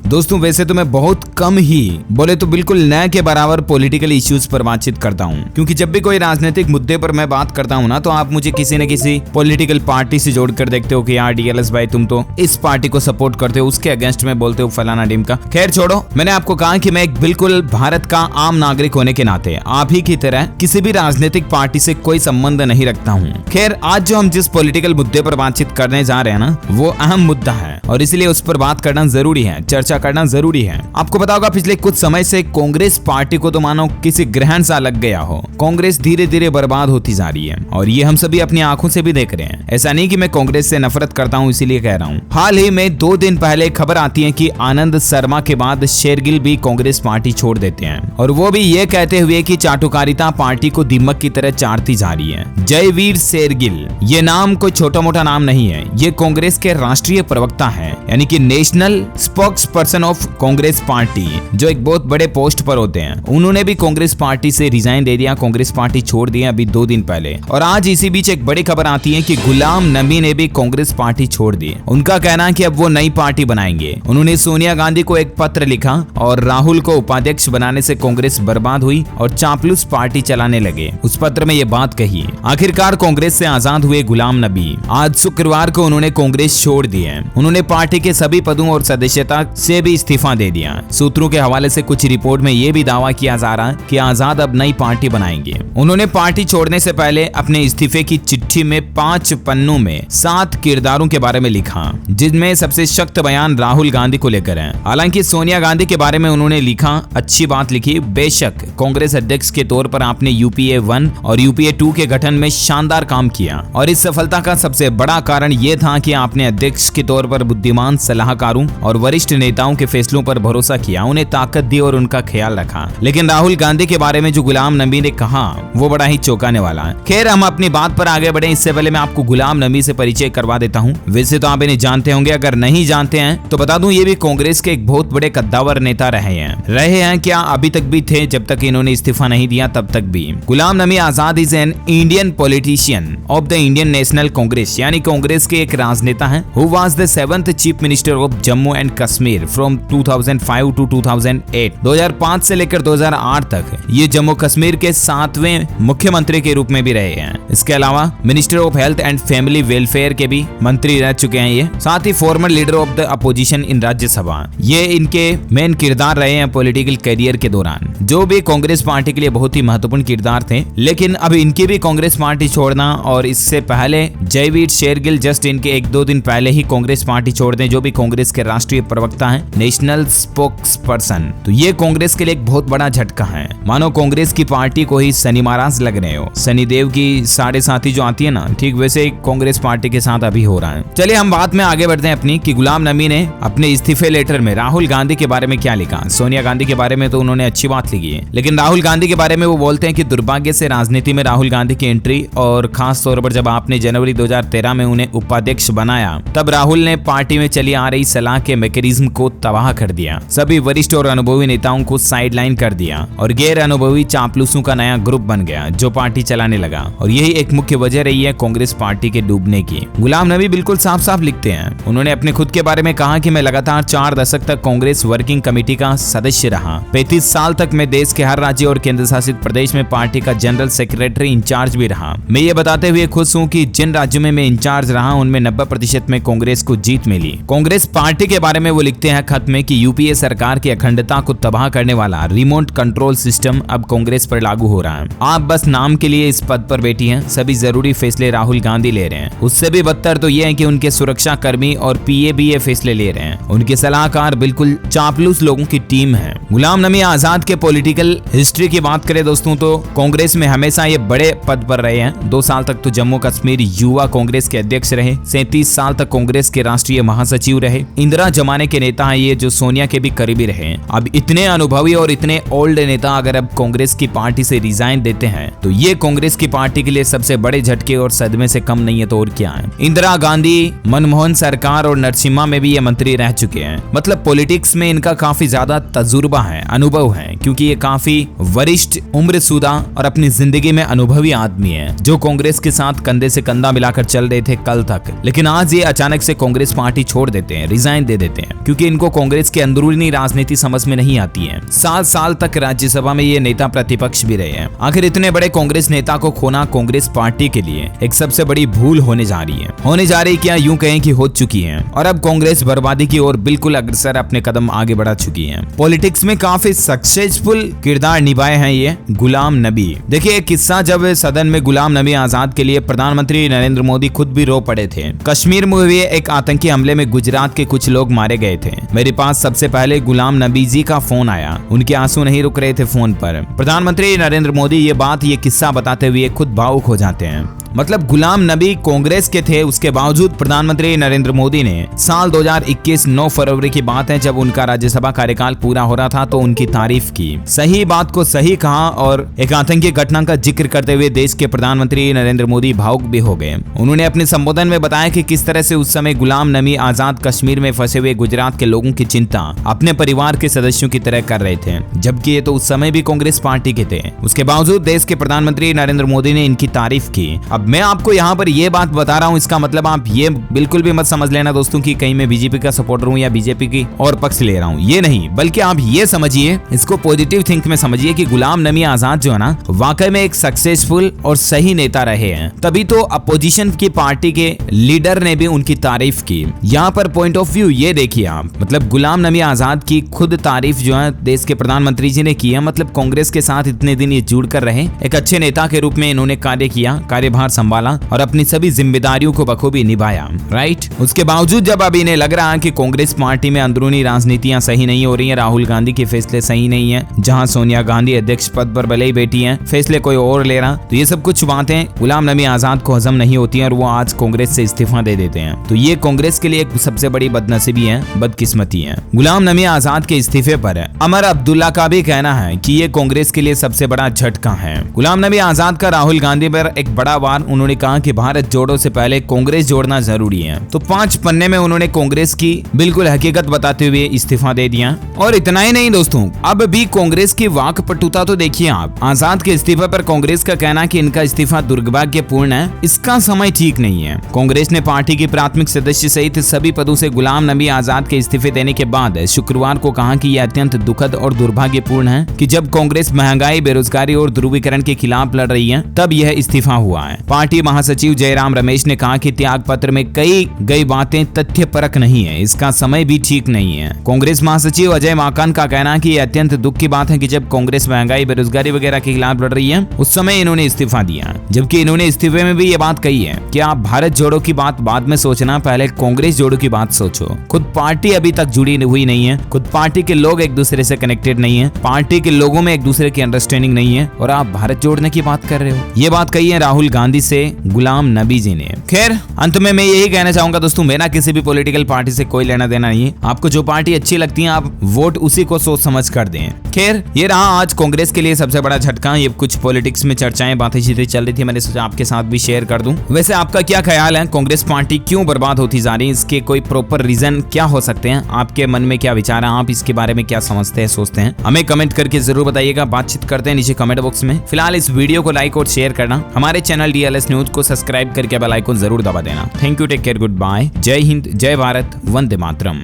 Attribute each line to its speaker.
Speaker 1: दोस्तों वैसे तो मैं बहुत कम ही बोले तो बिल्कुल न के बराबर पॉलिटिकल इश्यूज पर बातचीत करता हूँ, क्योंकि जब भी कोई राजनीतिक मुद्दे पर मैं बात करता हूँ ना तो आप मुझे किसी न किसी पॉलिटिकल पार्टी से जोड़कर देखते हो कि यार डीएलएस भाई तुम तो इस पार्टी को सपोर्ट करते हो, उसके अगेंस्ट में बोलते हो फलाना ढिमका। खैर छोड़ो, मैंने आपको कहा कि मैं एक बिल्कुल भारत का आम नागरिक होने के नाते आप ही की तरह किसी भी राजनीतिक पार्टी से कोई संबंध नहीं रखता हूँ। खैर आज जो हम जिस पॉलिटिकल मुद्दे पर बातचीत करने जा रहे हैं ना वो अहम मुद्दा है और इसलिए उस पर बात करना जरूरी है, चर्चा करना जरूरी है। आपको पता होगा पिछले कुछ समय से कांग्रेस पार्टी को तो मानो किसी ग्रहण सा लग गया हो। कांग्रेस धीरे धीरे बर्बाद होती जा रही है और ये हम सभी अपनी आंखों से भी देख रहे हैं। ऐसा नहीं कि मैं कांग्रेस से नफरत करता हूं इसीलिए कह रहा हूं। हाल ही में 2 दिन पहले खबर आती है कि आनंद शर्मा के बाद शेरगिल भी कांग्रेस पार्टी छोड़ देते हैं और वो भी ये कहते हुए कि चाटुकारिता पार्टी को दीमक की तरह चाटती जा रही है। जयवीर शेरगिल ये नाम कोई छोटा मोटा नाम नहीं है, ये कांग्रेस के राष्ट्रीय प्रवक्ता है, यानी कि national spokes person of Congress party, जो एक बहुत बड़े पोस्ट पर होते हैं। उन्होंने भी कांग्रेस पार्टी से रिजाइन दे दिया, कांग्रेस पार्टी छोड़ दी अभी 2 दिन पहले। और आज इसी बीच एक बड़ी खबर आती है कि गुलाम नबी ने भी कांग्रेस पार्टी छोड़ दी। उनका कहना है कि अब वो नई पार्टी बनाएंगे। उन्होंने सोनिया गांधी को एक पत्र लिखा और राहुल को उपाध्यक्ष बनाने से कांग्रेस बर्बाद हुई और चापलूस पार्टी चलाने लगे। उस पत्र में ये बात कही। आखिरकार कांग्रेस से आजाद हुए गुलाम नबी आज शुक्रवार को उन्होंने कांग्रेस छोड़ दी है। उन्होंने पार्टी के सभी पदों और सदस्यता से भी इस्तीफा दे दिया। सूत्रों के हवाले से कुछ रिपोर्ट में यह भी दावा किया जा रहा है कि आजाद अब नई पार्टी बनाएंगे। उन्होंने पार्टी छोड़ने से पहले अपने इस्तीफे की चिट्ठी में 5 पन्नों में 7 किरदारों के बारे में लिखा, जिनमें सबसे सख्त बयान राहुल गांधी को लेकर है। हालांकि सोनिया गांधी के बारे में उन्होंने लिखा, अच्छी बात लिखी, बेशक कांग्रेस अध्यक्ष के तौर पर आपने यूपीए 1 और यूपीए 2 के गठन में शानदार काम किया और इस सफलता का सबसे बड़ा कारण यह था कि आपने अध्यक्ष के तौर पर बुद्धिमान सलाहकारों और वरिष्ठ नेताओं के फैसलों पर भरोसा किया, उन्हें ताकत दी और उनका ख्याल रखा। लेकिन राहुल गांधी के बारे में जो गुलाम नबी ने कहा वो बड़ा ही चौंकाने वाला है। खैर हम अपनी बात पर आगे बढ़े इससे पहले मैं आपको गुलाम नबी से परिचय करवा देता हूँ। वैसे तो आप इन्हें जानते होंगे, अगर नहीं जानते हैं तो बता दूं ये भी कांग्रेस के एक बहुत बड़े कद्दावर नेता रहे हैं क्या अभी तक भी थे, जब तक इन्होंने इस्तीफा नहीं दिया तब तक भी। Ghulam Nabi Azad is an Indian politician of the Indian National Congress, यानी कांग्रेस के एक राजनेता हैं। Who was the 7th chief minister of Jammu and Kashmir from 2005 to 2008। 2005 से लेकर 2008 तक ये जम्मू कश्मीर के 7वें मुख्यमंत्री के रूप में भी रहे हैं। इसके अलावा minister of health and family welfare के भी मंत्री रह चुके हैं ये। साथ ही former leader of the opposition in Rajya Sabha, ये इनके मेन किरदार रहे हैं पॉलिटिकल करियर के दौरान, जो भी कांग्रेस पार्टी के लिए बहुत ही महत्वपूर्ण किरदार थे। लेकिन अब इनकी भी कांग्रेस पार्टी छोड़ना और इससे पहले जयवीर शेरगिल जस्ट इनके 1-2 दिन पहले ही कांग्रेस पार्टी छोड़ दें, जो भी कांग्रेस के राष्ट्रीय प्रवक्ता हैं, नेशनल स्पोक्स पर्सन। तो ये कांग्रेस के लिए एक बहुत बड़ा झटका है। मानो कांग्रेस की पार्टी को ही शनि महाराज लग रहे हो। शनिदेव की 7.5 जो आती है ना, ठीक वैसे ही कांग्रेस पार्टी के साथ अभी हो रहा है। चलिए हम बात में आगे बढ़ते हैं अपनी कि गुलाम नबी ने अपने इस्तीफे लेटर में राहुल गांधी के बारे में क्या लिखा। सोनिया गांधी के बारे में तो उन्होंने अच्छी बात लिखी है, लेकिन राहुल गांधी के बारे में वो बोलते हैं कि दुर्भाग्य से राजनीति में राहुल गांधी की एंट्री और खास तौर पर जब आपने जनवरी 2013 में उन्हें उपाध्यक्ष बनाया तब राहुल ने पार्टी में चली आ रही सलाह के मैकेनिज्म को तबाह कर दिया। सभी वरिष्ठ और अनुभवी नेताओं को साइडलाइन कर दिया और गैर अनुभवी चापलूसों का नया ग्रुप बन गया जो पार्टी चलाने लगा और यही एक मुख्य वजह रही है कांग्रेस पार्टी के डूबने की। गुलाम नबी बिल्कुल साफ साफ लिखते हैं। उन्होंने अपने खुद के बारे में कहा कि मैं लगातार 4 दशक तक कांग्रेस वर्किंग कमेटी का सदस्य रहा। 35 साल तक मैं देश के हर राज्य और केंद्र शासित प्रदेश में पार्टी का जनरल सेक्रेटरी इंचार्ज भी रहा। मैं ये बताते हुए खुश हूँ कि जिन राज्यों में मैं इंचार्ज रहा उनमें 90% में कांग्रेस को जीत मिली। कांग्रेस पार्टी के बारे में वो लिखते हैं खत में कि यूपीए सरकार की अखंडता को तबाह करने वाला रिमोट कंट्रोल सिस्टम अब कांग्रेस पर लागू हो रहा है। आप बस नाम के लिए इस पद पर बैठी हैं, सभी जरूरी फैसले राहुल गांधी ले रहे हैं। उससे भी बदतर तो ये है कि उनके सुरक्षा कर्मी और पीए भी ये फैसले ले रहे हैं। उनके सलाहकार बिल्कुल चापलूस लोगों की टीम है। गुलाम नबी आजाद के पॉलिटिकल हिस्ट्री की बात करें दोस्तों तो कांग्रेस में हमेशा ये बड़े पद पर रहे हैं। 2 साल तक तो जम्मू कश्मीर युवा कांग्रेस के अध्यक्ष रहे। 37 साल तक कांग्रेस के राष्ट्रीय महासचिव रहे। इंदिरा जमाने के नेता हैं ये, जो सोनिया के भी करीबी रहे। अब इतने अनुभवी और इतने ओल्ड नेता अगर अब कांग्रेस की पार्टी से रिजाइन देते हैं तो ये कांग्रेस की पार्टी के लिए सबसे बड़े झटके और सदमे से कम नहीं है तो और क्या है। इंदिरा गांधी, मनमोहन सरकार और नरसिम्हा में भी ये मंत्री रह चुके हैं। मतलब पॉलिटिक्स में इनका काफी ज्यादा तजुर्बा है, अनुभव है, क्योंकि ये काफी वरिष्ठ, उम्रशुदा और अपनी जिंदगी में अनुभवी आदमी है जो कांग्रेस के साथ कंधे से कंधा मिलाकर चल रहे थे कल तक। लेकिन आज ये अचानक से कांग्रेस पार्टी छोड़ देते हैं, रिजाइन दे देते हैं, क्योंकि इनको कांग्रेस के अंदरूनी राजनीति समझ में नहीं आती है। 7 साल तक राज्यसभा में ये नेता प्रतिपक्ष भी रहे हैं। आखिर इतने बड़े कांग्रेस नेता को खोना कांग्रेस पार्टी के लिए एक सबसे बड़ी भूल होने जा रही क्या यूं कहें कि हो चुकी है। और अब कांग्रेस बर्बादी की ओर बिल्कुल अग्रसर अपने कदम आगे बढ़ा चुकी है। पॉलिटिक्स में काफी सक्सेसफुल किरदार निभाए हैं ये गुलाम नबी। देखिए एक किस्सा, जब सदन में गुलाम नबी आजाद के लिए प्रधानमंत्री नरेंद्र मोदी खुद भी रो पड़े थे। कश्मीर में हुए एक आतंकी हमले में गुजरात के कुछ लोग मारे गए थे। मेरे पास सबसे पहले गुलाम नबी जी का फोन आया। उनके आंसू नहीं रुक रहे थे फोन पर। प्रधानमंत्री नरेंद्र मोदी ये किस्सा बताते हुए खुद भावुक हो जाते हैं। मतलब गुलाम नबी कांग्रेस के थे, उसके बावजूद प्रधानमंत्री नरेंद्र मोदी ने साल 2021 9 फरवरी की बात है, जब उनका राज्यसभा कार्यकाल पूरा हो रहा था, तो उनकी तारीफ की। सही बात को सही कहा और एक आतंकी घटना का जिक्र करते हुए देश के प्रधानमंत्री नरेंद्र मोदी भावुक भी हो गए। उन्होंने अपने संबोधन में बताया कि किस तरह से उस समय गुलाम नबी आजाद कश्मीर में फंसे हुए गुजरात के लोगों की चिंता अपने परिवार के सदस्यों की तरह कर रहे थे, जबकि ये तो उस समय भी कांग्रेस पार्टी के थे। उसके बावजूद देश के प्रधानमंत्री नरेंद्र मोदी ने इनकी तारीफ की। अब मैं आपको यहाँ पर ये बात बता रहा हूँ, इसका मतलब आप ये बिल्कुल भी मत समझ लेना दोस्तों कि कहीं मैं बीजेपी का सपोर्टर हूँ या बीजेपी की और पक्ष ले रहा हूँ, ये नहीं। बल्कि आप ये समझिए, इसको पॉजिटिव थिंक में समझिए कि गुलाम नबी आजाद जो है ना, वाकई में एक सक्सेसफुल और सही नेता रहे हैं। तभी तो अपोजिशन की पार्टी के लीडर ने भी उनकी तारीफ की। यहाँ पर पॉइंट ऑफ व्यू ये देखिए आप, मतलब गुलाम नबी आजाद की खुद तारीफ जो है देश के प्रधानमंत्री जी ने की है। मतलब कांग्रेस के साथ इतने दिन ये जुड़ कर रहे, एक अच्छे नेता के रूप में इन्होंने कार्य किया, कार्यभार संभाला और अपनी सभी जिम्मेदारियों को बखूबी निभाया, राइट। उसके बावजूद जब अब इन्हें लग रहा है कि कांग्रेस पार्टी में अंदरूनी राजनीतियां सही नहीं हो रही हैं, राहुल गांधी के फैसले सही नहीं है, जहां सोनिया गांधी अध्यक्ष पद पर भले ही बैठी हैं, फैसले कोई और ले रहा, तो ये सब कुछ बातें गुलाम नबी आजाद को हजम नहीं होती हैं और वो आज कांग्रेस से इस्तीफा दे देते हैं। तो ये कांग्रेस के लिए एक सबसे बड़ी बदनसीबी है, बदकिस्मती है। गुलाम नबी आजाद के इस्तीफे पर अमर अब्दुल्ला का भी कहना है कि ये कांग्रेस के लिए सबसे बड़ा झटका है। गुलाम नबी आजाद का राहुल गांधी पर एक बड़ा वार, उन्होंने कहा कि भारत जोड़ो से पहले कांग्रेस जोड़ना जरूरी है। तो 5 पन्ने में उन्होंने कांग्रेस की बिल्कुल हकीकत बताते हुए इस्तीफा दे दिया। और इतना ही नहीं दोस्तों, अब भी कांग्रेस की वाकपटुता तो देखिए आप। आजाद के इस्तीफे पर कांग्रेस का कहना कि इनका इस्तीफा दुर्भाग्यपूर्ण है, इसका समय ठीक नहीं है। कांग्रेस ने पार्टी की प्राथमिक सदस्य सहित सभी पदों से गुलाम नबी आजाद के इस्तीफे देने के बाद शुक्रवार को कहा कि यह अत्यंत दुखद और दुर्भाग्यपूर्ण है कि जब कांग्रेस महंगाई, बेरोजगारी और ध्रुवीकरण के खिलाफ लड़ रही है, तब यह इस्तीफा हुआ है। पार्टी महासचिव जयराम रमेश ने कहा कि त्याग पत्र में कई गई बातें तथ्यपरक नहीं है, इसका समय भी ठीक नहीं है। कांग्रेस महासचिव अजय माकन का कहना है कि यह अत्यंत दुख की बात है कि जब कांग्रेस महंगाई, बेरोजगारी वगैरह के खिलाफ लड़ रही है, उस समय इन्होंने इस्तीफा दिया। जबकि इन्होंने इस्तीफे में भी ये बात कही है कि आप भारत जोड़ो की बात बाद में सोचना, पहले कांग्रेस जोड़ो की बात सोचो। खुद पार्टी अभी तक जुड़ी हुई नहीं है, खुद पार्टी के लोग एक दूसरे से कनेक्टेड नहीं है, पार्टी के लोगों में एक दूसरे की अंडरस्टैंडिंग नहीं है और आप भारत जोड़ने की बात कर रहे हो। ये बात कही है राहुल गांधी से गुलाम नबी जी ने। खैर अंत में मैं यही कहना चाहूंगा दोस्तों, मेरा किसी भी पॉलिटिकल पार्टी से कोई लेना देना नहीं है। आपको जो पार्टी अच्छी लगती है आप वोट उसी को सोच समझ कर दें। खैर ये रहा आज कांग्रेस के लिए सबसे बड़ा झटका। ये कुछ पॉलिटिक्स में चर्चाएं, बातें चीजें चल रही थी, मैंने सोचा आपके साथ भी शेयर कर दूं। वैसे आपका क्या ख्याल है, कांग्रेस पार्टी क्यों बर्बाद होती जा रही है, इसके कोई प्रॉपर रीजन क्या हो सकते हैं, आपके मन में क्या विचार है, आप इसके बारे में क्या समझते हैं, सोचते हैं, हमें कमेंट करके जरूर बताइएगा। बातचीत करते हैं नीचे कमेंट बॉक्स में। फिलहाल इस वीडियो को लाइक और शेयर करना, हमारे चैनल DLS न्यूज को सब्सक्राइब करके बेल आइकन जरूर दबा देना। Thank you, take care, good bye, जय हिंद, जय भारत, वंदे मातरम।